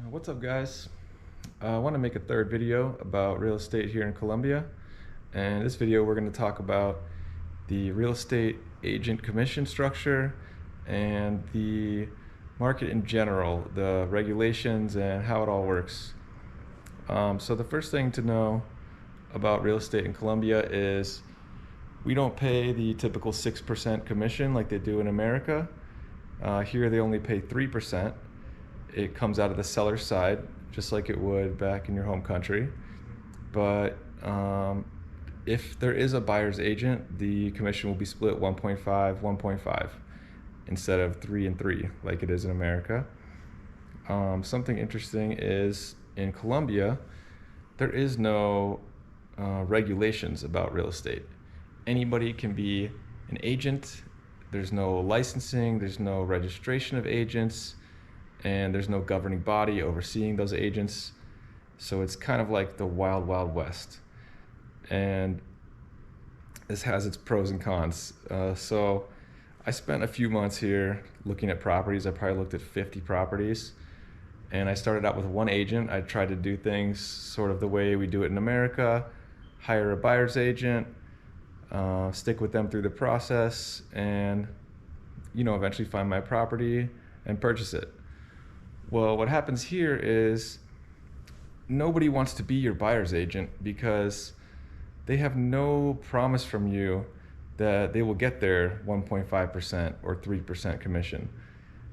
What's up, guys? I want to make a third video about real estate here in Colombia. And in this video we're going to talk about the real estate agent commission structure and the market in general, the regulations and how it all works. So the first thing to know about real estate in Colombia is we don't pay the typical 6% commission like they do in America. Here they only pay 3%. It comes out of the seller's side, just like it would back in your home country. But if there is a buyer's agent, the commission will be split 1.5, 1.5 instead of 3 and 3 like it is in America. Something interesting is in Colombia, there is no regulations about real estate. Anybody can be an agent. There's no licensing, there's no registration of agents, and there's no governing body overseeing those agents. So it's kind of like the wild, wild west. And this has its pros and cons. So I spent a few months here looking at properties. I probably looked at 50 properties. And I started out with one agent. I tried to do things sort of the way we do it in America, hire a buyer's agent, stick with them through the process, and eventually find my property and purchase it. Well, what happens here is nobody wants to be your buyer's agent because they have no promise from you that they will get their 1.5% or 3% commission.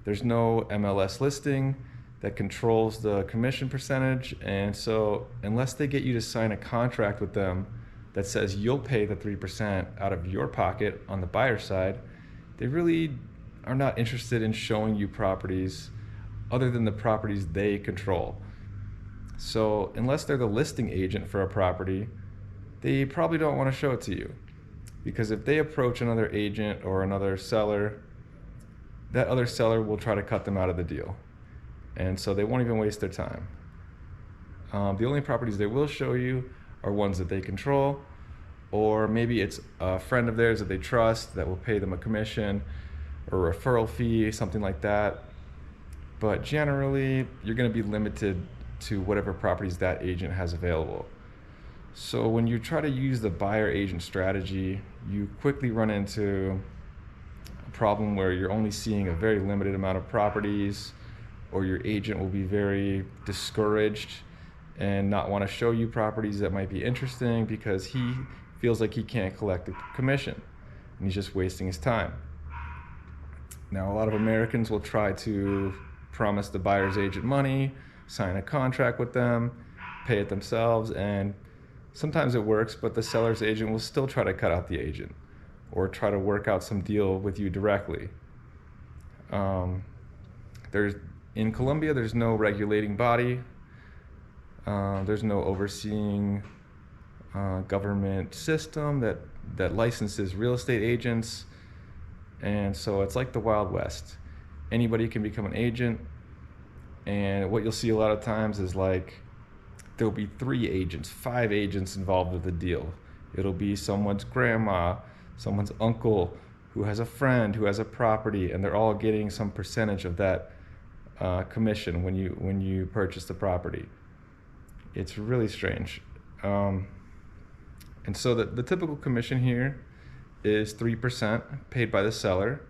There's no MLS listing that controls the commission percentage, and so unless they get you to sign a contract with them that says you'll pay the 3% out of your pocket on the buyer side, they really are not interested in showing you properties other than the properties they control. So unless they're the listing agent for a property, they probably don't want to show it to you. Because if they approach another agent or another seller, that other seller will try to cut them out of the deal. And so they won't even waste their time. The only properties they will show you are ones that they control, or maybe it's a friend of theirs that they trust that will pay them a commission or a referral fee, something like that. But generally, you're going to be limited to whatever properties that agent has available. So when you try to use the buyer agent strategy, you quickly run into a problem where you're only seeing a very limited amount of properties, or your agent will be very discouraged and not want to show you properties that might be interesting because he feels like he can't collect the commission and he's just wasting his time. Now, a lot of Americans will try to promise the buyer's agent money, sign a contract with them, pay it themselves, and sometimes it works, but the seller's agent will still try to cut out the agent or try to work out some deal with you directly. In Colombia, there's no regulating body. There's no overseeing government system that licenses real estate agents. And so it's like the Wild West. Anybody can become an agent, and what you'll see a lot of times is like there'll be 3 agents, 5 agents involved with the deal. It'll be someone's grandma, someone's uncle who has a friend who has a property, and they're all getting some percentage of that commission when you purchase the property. It's really strange. And so the typical commission here is 3% paid by the seller.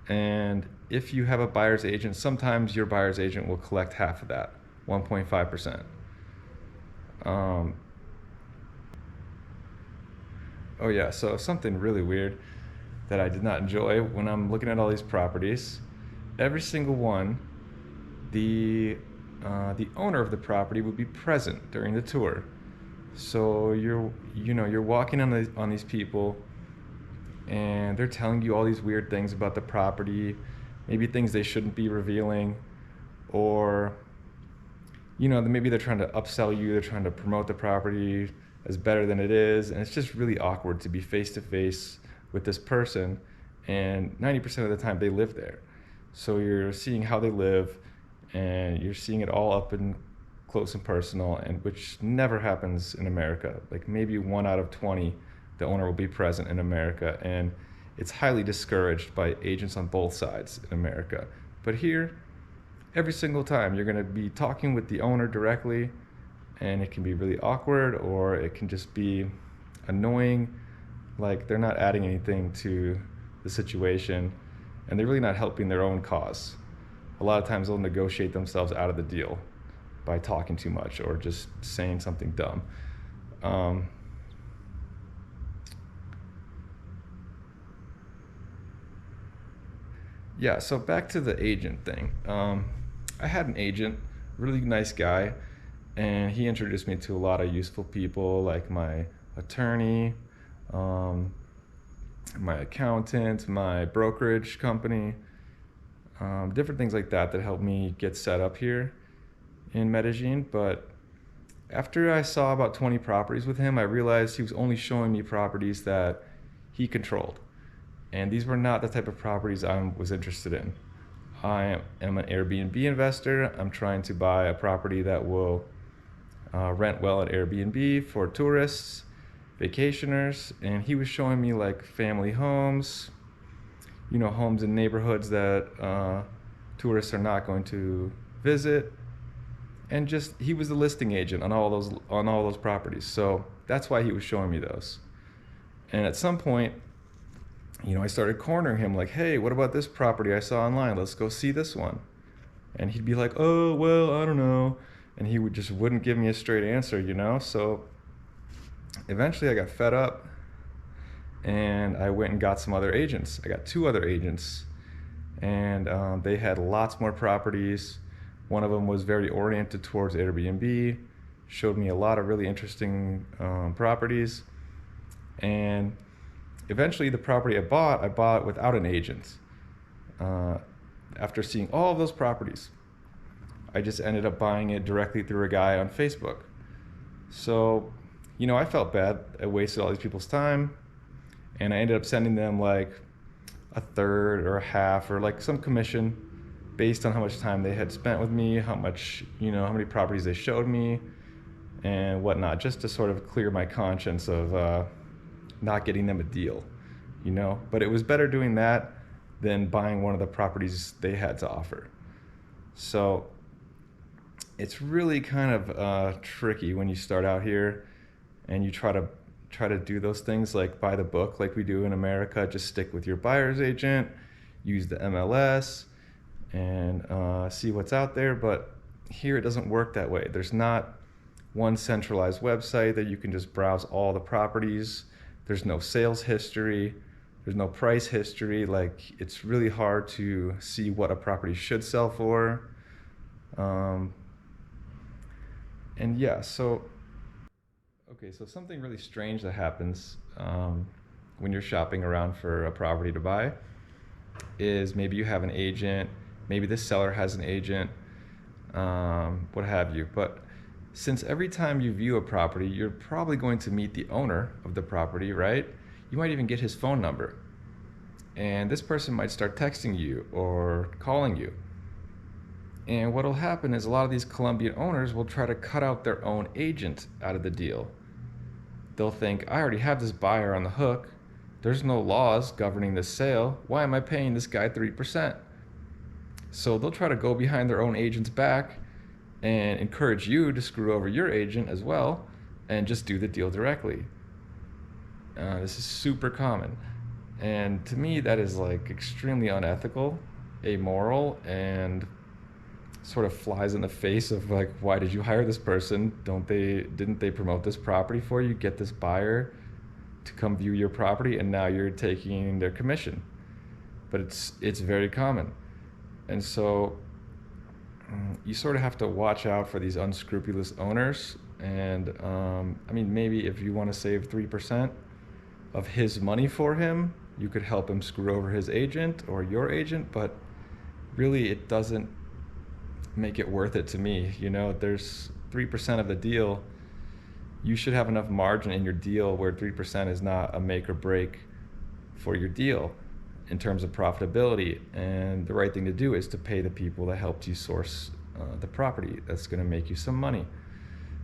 And if you have a buyer's agent, sometimes your buyer's agent will collect half of that, 1.5%. Oh yeah, so something really weird that I did not enjoy when I'm looking at all these properties, every single one, the owner of the property would be present during the tour. So you're walking on these people, and they're telling you all these weird things about the property, maybe things they shouldn't be revealing, or maybe they're trying to upsell you, they're trying to promote the property as better than it is, and it's just really awkward to be face to face with this person, and 90% of the time they live there. So you're seeing how they live, and you're seeing it all up and close and personal, and which never happens in America. Like maybe 1 out of 20 the owner will be present in America, and it's highly discouraged by agents on both sides in America. But here, every single time you're going to be talking with the owner directly, and it can be really awkward, or it can just be annoying, like they're not adding anything to the situation, and they're really not helping their own cause. A lot of times they'll negotiate themselves out of the deal by talking too much or just saying something dumb. Yeah, so back to the agent thing. I had an agent, really nice guy, and he introduced me to a lot of useful people, like my attorney, my accountant, my brokerage company, different things like that that helped me get set up here in Medellin. But after I saw about 20 properties with him, I realized he was only showing me properties that he controlled. And these were not the type of properties I was interested in. I am an Airbnb investor. I'm trying to buy a property that will rent well at Airbnb for tourists, vacationers, and he was showing me like family homes, homes in neighborhoods that tourists are not going to visit. And just, he was the listing agent on all those properties. So that's why he was showing me those. And at some point, I started cornering him like, hey, what about this property I saw online? Let's go see this one. And he'd be like, oh, well, I don't know. And he wouldn't give me a straight answer, So eventually I got fed up, and I went and got some other agents. I got 2 other agents, and they had lots more properties. One of them was very oriented towards Airbnb, showed me a lot of really interesting properties. And eventually the property I bought without an agent. After seeing all of those properties, I just ended up buying it directly through a guy on Facebook. So, I felt bad. I wasted all these people's time, and I ended up sending them like a third or a half or like some commission based on how much time they had spent with me, how many properties they showed me and whatnot, just to sort of clear my conscience of not getting them a deal, But it was better doing that than buying one of the properties they had to offer. So it's really kind of tricky when you start out here and you try to do those things like by the book, like we do in America. Just stick with your buyer's agent, use the MLS, and see what's out there. But here it doesn't work that way. There's not one centralized website that you can just browse all the properties. There's no sales history. There's no price history. Like, it's really hard to see what a property should sell for. And yeah, so something really strange that happens when you're shopping around for a property to buy is maybe you have an agent, maybe the seller has an agent, what have you. But since every time you view a property, you're probably going to meet the owner of the property, right? You might even get his phone number. And this person might start texting you or calling you. And what'll happen is a lot of these Colombian owners will try to cut out their own agent out of the deal. They'll think, I already have this buyer on the hook. There's no laws governing this sale. Why am I paying this guy 3%? So they'll try to go behind their own agent's back and encourage you to screw over your agent as well and just do the deal directly. This is super common. And to me, that is like extremely unethical, amoral, and sort of flies in the face of like, why did you hire this person? Didn't they promote this property for you? Get this buyer to come view your property, and now you're taking their commission. But it's very common. And so you sort of have to watch out for these unscrupulous owners. And maybe if you want to save 3% of his money for him, you could help him screw over his agent or your agent, but really it doesn't make it worth it to me. There's 3% of the deal. You should have enough margin in your deal where 3% is not a make or break for your deal in terms of profitability. And the right thing to do is to pay the people that helped you source the property. That's going to make you some money.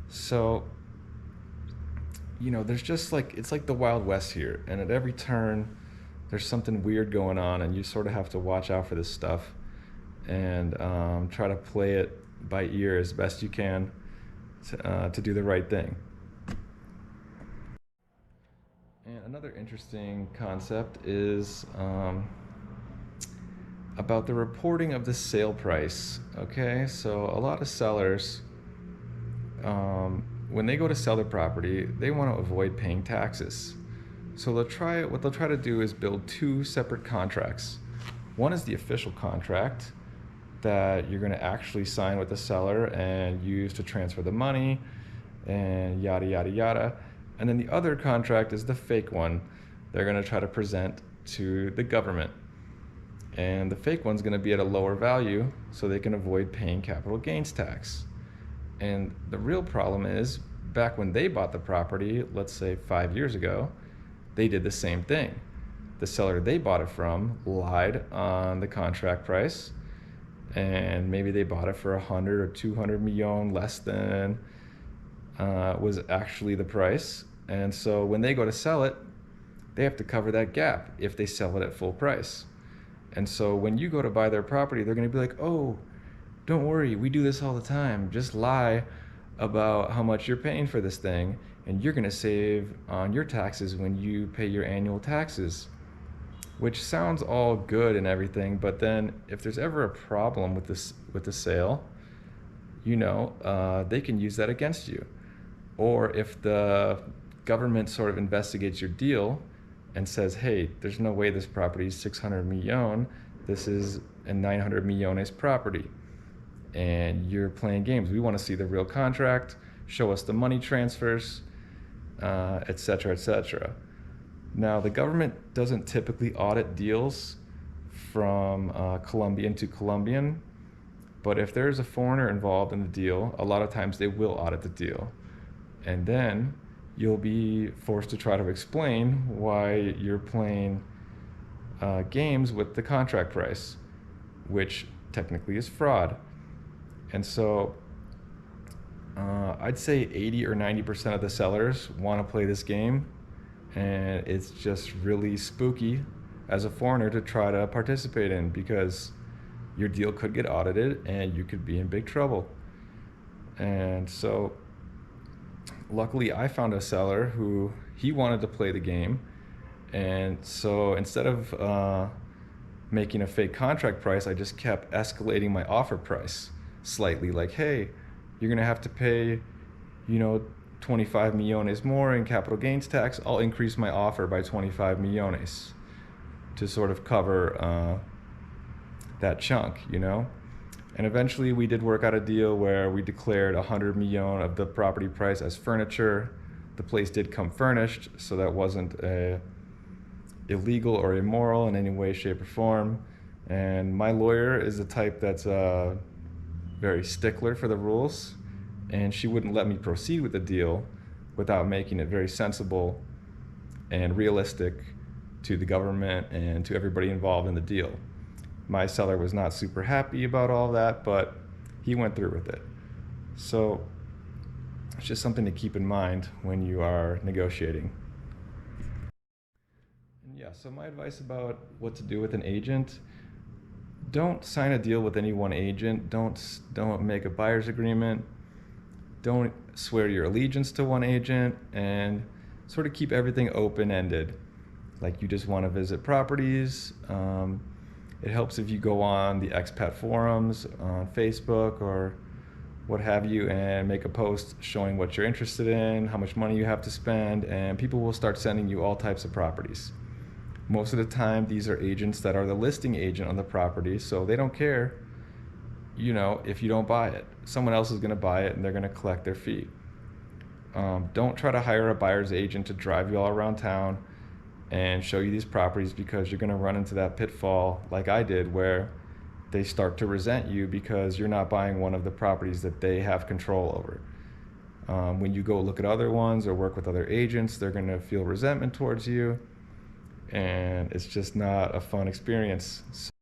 So, there's just it's like the Wild West here. And at every turn, there's something weird going on, and you sort of have to watch out for this stuff. and try to play it by ear as best you can to do the right thing. And another interesting concept is about the reporting of the sale price. Okay, so a lot of sellers, when they go to sell their property, they want to avoid paying taxes. So what they'll try to do is build two separate contracts. One is the official contract that you're going to actually sign with the seller and use to transfer the money and yada yada yada. And then the other contract is the fake one they're going to try to present to the government. And the fake one's going to be at a lower value so they can avoid paying capital gains tax. And the real problem is, back when they bought the property, let's say 5 years ago, they did the same thing. The seller they bought it from lied on the contract price, and maybe they bought it for 100 or 200 million less than was actually the price. And so when they go to sell it, they have to cover that gap if they sell it at full price. And so when you go to buy their property, they're going to be like, oh, don't worry, we do this all the time. Just lie about how much you're paying for this thing, and you're going to save on your taxes when you pay your annual taxes. Which sounds all good and everything, but then if there's ever a problem with the sale, they can use that against you. Or if the government sort of investigates your deal and says, hey, there's no way this property is 600 million, this is a 900 millones property, and you're playing games. We want to see the real contract, show us the money transfers, etc., etc. Now, the government doesn't typically audit deals from Colombian to Colombian, but if there's a foreigner involved in the deal, a lot of times they will audit the deal. And then you'll be forced to try to explain why you're playing games with the contract price, which technically is fraud. And so I'd say 80 or 90% of the sellers want to play this game, and it's just really spooky as a foreigner to try to participate in, because your deal could get audited and you could be in big trouble. And so luckily I found a seller who he wanted to play the game, and so instead of making a fake contract price, I just kept escalating my offer price slightly, like, hey, you're gonna have to pay 25 millones more in capital gains tax. I'll increase my offer by 25 millones to sort of cover that chunk, And eventually we did work out a deal where we declared 100 million of the property price as furniture. The place did come furnished, so that wasn't illegal or immoral in any way, shape, or form. And my lawyer is the type that's very stickler for the rules, and she wouldn't let me proceed with the deal without making it very sensible and realistic to the government and to everybody involved in the deal. My seller was not super happy about all that, but he went through with it. So it's just something to keep in mind when you are negotiating. And yeah, so my advice about what to do with an agent: don't sign a deal with any one agent. Don't make a buyer's agreement. Don't swear your allegiance to one agent, and sort of keep everything open-ended. Like, you just want to visit properties. It helps if you go on the expat forums on Facebook or what have you and make a post showing what you're interested in, how much money you have to spend, and people will start sending you all types of properties. Most of the time, these are agents that are the listing agent on the property, so they don't care, if you don't buy it. Someone else is going to buy it and they're going to collect their fee. Don't try to hire a buyer's agent to drive you all around town and show you these properties, because you're going to run into that pitfall like I did, where they start to resent you because you're not buying one of the properties that they have control over. When you go look at other ones or work with other agents, they're going to feel resentment towards you, and it's just not a fun experience.